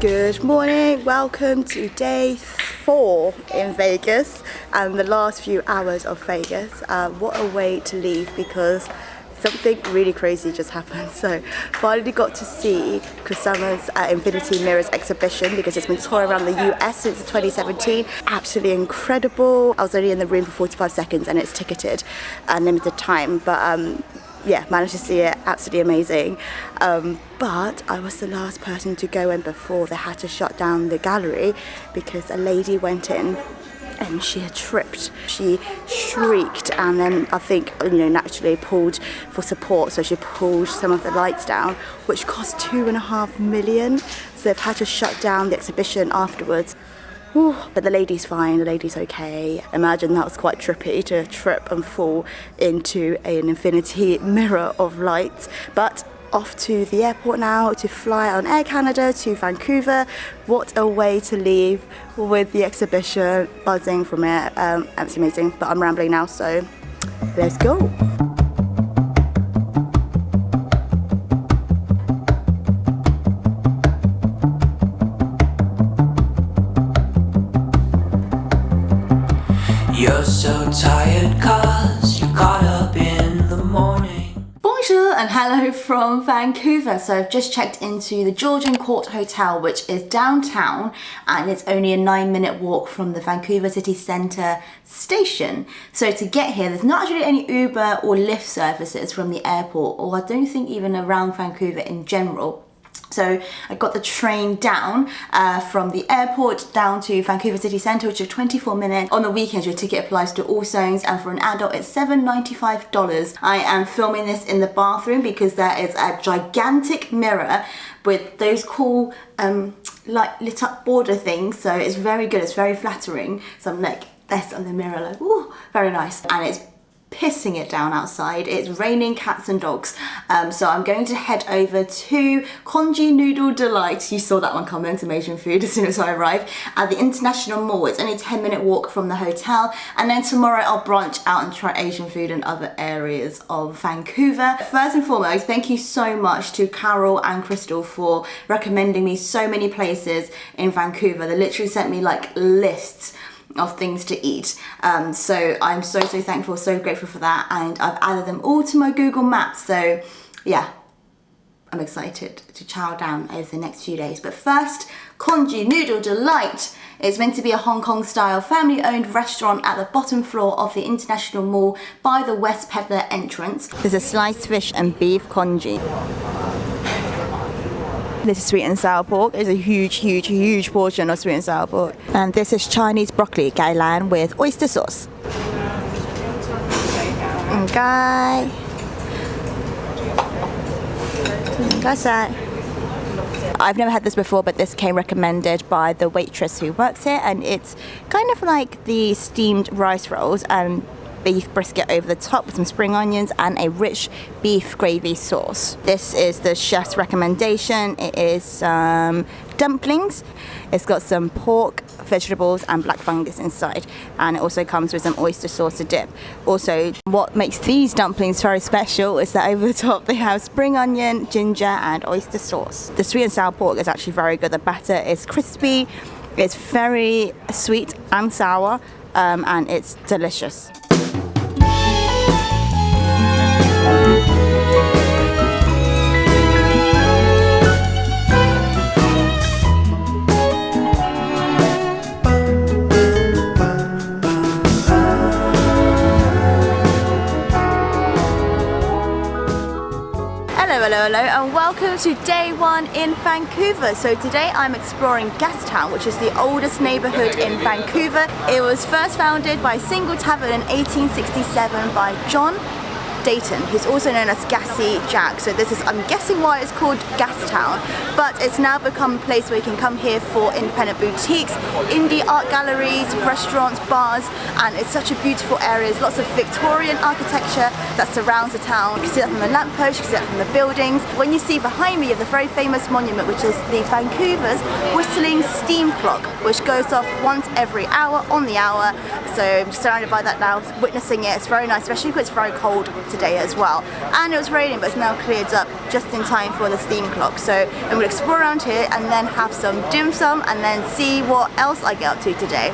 Good morning, welcome to day 4 in Vegas and the last few hours of Vegas. What a way to leave because something really crazy just happened. So finally got to see Kusama's Infinity Mirrors exhibition because it's been touring around the US since 2017. Absolutely incredible. I was only in the room for 45 seconds and it's ticketed and limited time, but yeah, managed to see it, absolutely amazing. But I was the last person to go in before they had to shut down the gallery because a lady went in and she had tripped. She shrieked and then I think, naturally pulled for support, so she pulled some of the lights down, which cost $2.5 million. So they've had to shut down the exhibition afterwards. Ooh, but the lady's fine, the lady's okay. Imagine that was quite trippy to trip and fall into an infinity mirror of lights. But off to the airport now to fly on Air Canada to Vancouver. What a way to leave with the exhibition, buzzing from it. Absolutely amazing, but I'm rambling now, so let's go. You're so tired cause you got up in the morning. Bonjour and hello from Vancouver. So I've just checked into the Georgian Court Hotel, which is downtown, and it's only a 9-minute walk from the Vancouver city centre station. So to get here, there's not actually any Uber or Lyft services from the airport, or I don't think even around Vancouver in general. So I got the train down from the airport down to Vancouver City Centre, which is 24 minutes. On the weekends, your ticket applies to all zones, and for an adult, it's $7.95. I am filming this in the bathroom because there is a gigantic mirror with those cool like lit up border things. So it's very good, it's very flattering. So I'm like this on the mirror, like, ooh, very nice. And it's pissing it down outside. It's raining cats and dogs. So I'm going to head over to Congee Noodle Delight. You saw that one coming, some Asian food as soon as I arrived at the International Mall. It's only a 10-minute walk from the hotel. And then tomorrow I'll branch out and try Asian food in other areas of Vancouver. First and foremost, thank you so much to Carol and Crystal for recommending me so many places in Vancouver. They literally sent me like lists of things to eat, so I'm so thankful, so grateful for that, and I've added them all to my Google Maps. So yeah, I'm excited to chow down over the next few days. But first, Congee Noodle Delight is meant to be a Hong Kong style family owned restaurant at the bottom floor of the International Mall by the West Peddler entrance. There's a sliced fish and beef congee. This is sweet and sour pork. It's a huge portion of sweet and sour pork. And this is Chinese broccoli gailan with oyster sauce. Okay. I've never had this before, but this came recommended by the waitress who works here, and it's kind of like the steamed rice rolls and beef brisket over the top with some spring onions and a rich beef gravy sauce. This is the chef's recommendation. It is dumplings. It's got some pork, vegetables and black fungus inside, and it also comes with some oyster sauce to dip. Also, what makes these dumplings very special is that over the top they have spring onion, ginger and oyster sauce. The sweet and sour pork is actually very good. The batter is crispy, it's very sweet and sour, and it's delicious. Hello and welcome to day 1 in Vancouver. So today I'm exploring Gastown, which is the oldest neighbourhood in Vancouver. It was first founded by a single tavern in 1867 by John Dayton, who's also known as Gassy Jack. So this is, I'm guessing why it's called Gastown, but it's now become a place where you can come here for independent boutiques, indie art galleries, restaurants, bars, and it's such a beautiful area. There's lots of Victorian architecture that surrounds the town. You can see that from the lamppost, you can see that from the buildings. When you see behind me, you have the very famous monument, which is the Vancouver's whistling steam clock, which goes off once every hour on the hour. So I'm surrounded by that now, witnessing it. It's very nice, especially because it's very cold today as well. And it was raining, but it's now cleared up just in time for the steam clock. So I'm going to explore around here and then have some dim sum and then see what else I get up to today.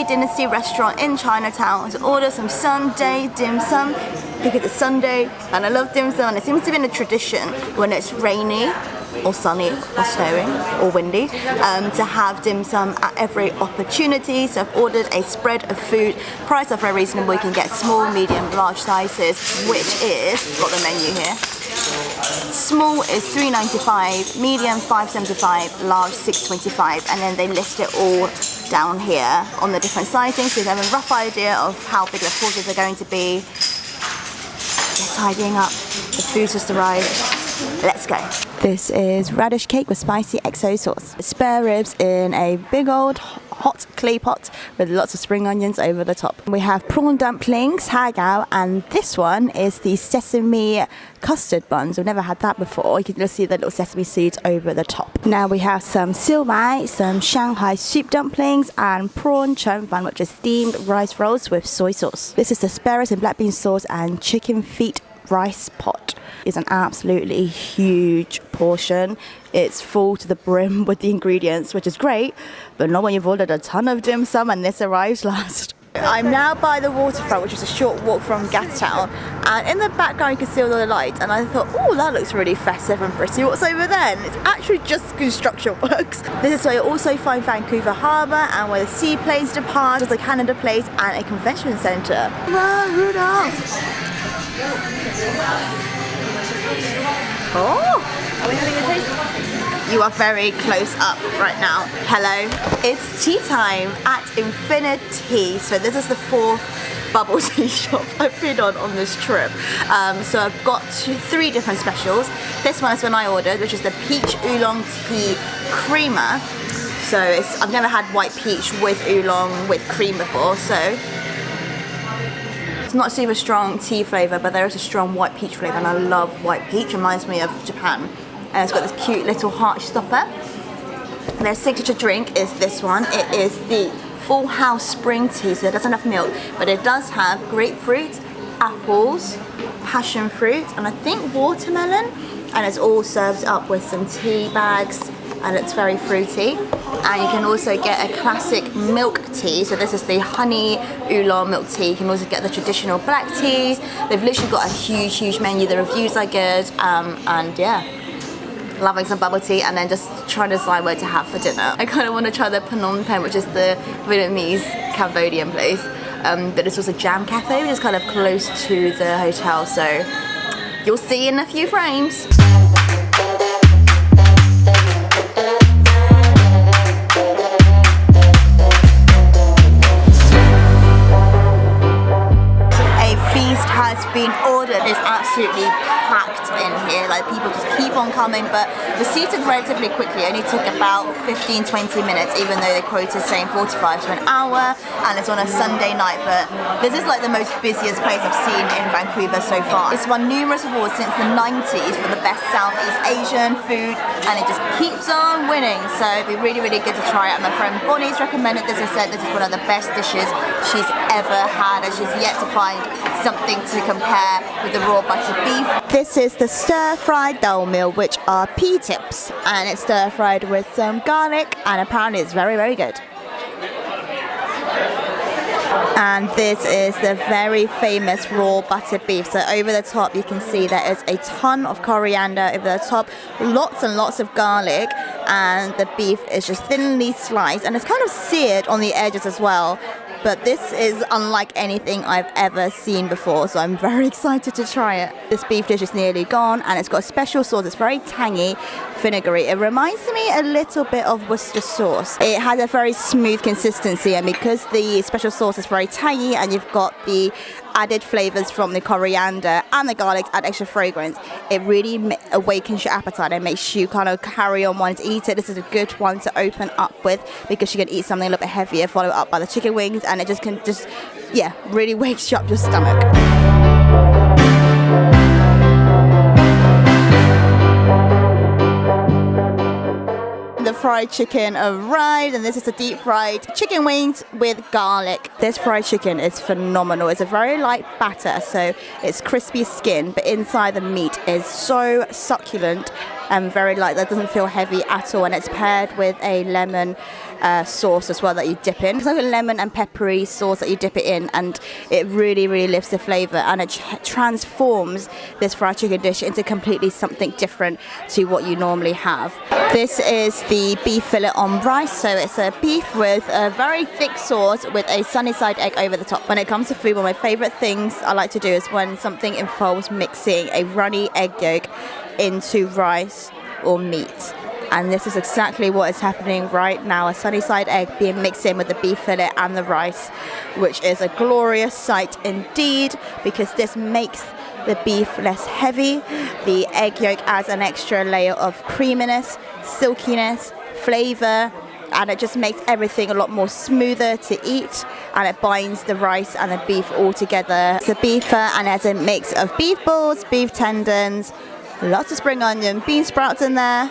Dynasty restaurant in Chinatown to order some Sunday dim sum because it's Sunday and I love dim sum, and it seems to be a tradition when it's rainy or sunny or snowing or windy to have dim sum at every opportunity. So I've ordered a spread of food. Prices are very reasonable. You can get small, medium, large sizes, which is, got the menu here. Small is $3.95, medium $5.75, large $6.25, and then they list it all down here on the different sizings, so you have a rough idea of how big the portions are going to be. They're tidying up, the food's just arrived. Let's go. This is radish cake with spicy XO sauce. Spare ribs in a big old hot clay pot with lots of spring onions over the top. We have prawn dumplings, hagao, and this one is the sesame custard buns. We've never had that before. You can just see the little sesame seeds over the top. Now we have some siu mai, some Shanghai soup dumplings, and prawn chum fan, which is steamed rice rolls with soy sauce. This is the spare ribs and black bean sauce and chicken feet rice pot. It's an absolutely huge portion. It's full to the brim with the ingredients, which is great, but not when you've ordered a ton of dim sum and this arrives last. I'm now by the waterfront, which is a short walk from Gastown, and in the background you can see all the lights, and I thought, oh, that looks really festive and pretty. What's over there? And it's actually just construction works. This is where you also find Vancouver Harbour and where the seaplanes depart. There's a Canada Place and a convention centre. Rudolph! Oh! Are we having a taste? You are very close up right now. Hello. It's tea time at Infinity. So this is the fourth bubble tea shop I've been on this trip. So I've got three different specials. This one is when I ordered, which is the peach oolong tea creamer. So I've never had white peach with oolong with cream before, so it's not super strong tea flavour, but there is a strong white peach flavour, and I love white peach. Reminds me of Japan. And it's got this cute little heart stopper. Their signature drink is this one. It is the Full House Spring Tea, so it doesn't have milk, but it does have grapefruit, apples, passion fruit, and I think watermelon. And it's all served up with some tea bags, and it's very fruity. And you can also get a classic milk tea. So this is the honey oolong milk tea. You can also get the traditional black teas. They've literally got a huge menu. The reviews are good, and yeah, loving some bubble tea and then just trying to decide where to have for dinner. I kind of want to try the Phnom Penh, which is the Vietnamese Cambodian place, but it's also Jam Cafe, which is kind of close to the hotel, so you'll see in a few frames. Has been ordered. It's absolutely packed in here, like people just keep on coming, but the seated relatively quickly. It only took about 15-20 minutes, even though they quoted saying 45 to an hour, and it's on a Sunday night. But this is like the most busiest place I've seen in Vancouver so far. It's won numerous awards since the 90s for the best Southeast Asian food, and it just keeps on winning, so it'd be really good to try it. My friend Bonnie's recommended this and said this is one of the best dishes she's ever had, and she's yet to find something to compare with the raw butter beef. This is the stir-fried dal meal, which are pea tips, and it's stir-fried with some garlic, and apparently it's very good. And this is the very famous raw butter beef. So over the top you can see there is a ton of coriander over the top, lots and lots of garlic, and the beef is just thinly sliced, and it's kind of seared on the edges as well. But this is unlike anything I've ever seen before, so I'm very excited to try it. This beef dish is nearly gone, and it's got a special sauce. It's very tangy, vinegary. It reminds me a little bit of Worcester sauce. It has a very smooth consistency, and because the special sauce is very tangy and you've got the added flavors from the coriander and the garlic add extra fragrance. It really awakens your appetite and makes you kind of carry on wanting to eat it. This is a good one to open up with because you can eat something a little bit heavier, followed up by the chicken wings, and it just can really wakes you up your stomach. The fried chicken arrived, and this is the deep fried chicken wings with garlic. This fried chicken is phenomenal. It's a very light batter, so it's crispy skin, but inside the meat is so succulent and very light. That doesn't feel heavy at all, and it's paired with a lemon sauce as well that you dip in. It's like a lemon and peppery sauce that you dip it in, and it really, really lifts the flavor, and it transforms this fried chicken dish into completely something different to what you normally have. This is the beef fillet on rice, so it's a beef with a very thick sauce with a sunny side egg over the top. When it comes to food, one of my favorite things I like to do is when something involves mixing a runny egg yolk into rice or meat. And this is exactly what is happening right now. A sunny side egg being mixed in with the beef fillet and the rice, which is a glorious sight indeed, because this makes the beef less heavy. The egg yolk adds an extra layer of creaminess, silkiness, flavor, and it just makes everything a lot more smoother to eat, and it binds the rice and the beef all together. It's a beef and it's a mix of beef balls, beef tendons, lots of spring onion, bean sprouts in there,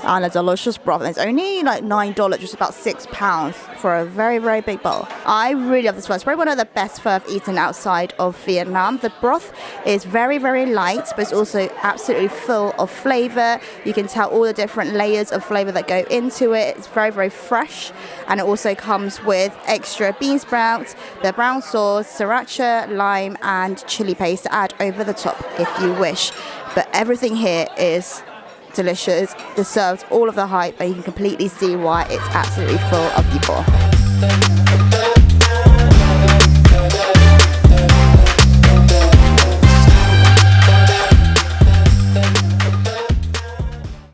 and a delicious broth. And it's only like $9, just about £6 for a very, very big bowl. I really love this one. It's probably one of the best pho I've eaten outside of Vietnam. The broth is very, very light, but it's also absolutely full of flavor. You can tell all the different layers of flavor that go into it. It's very, very fresh, and it also comes with extra bean sprouts, the brown sauce, sriracha, lime, and chili paste to add over the top if you wish. But everything here is delicious, deserves all of the hype, and you can completely see why it's absolutely full of people.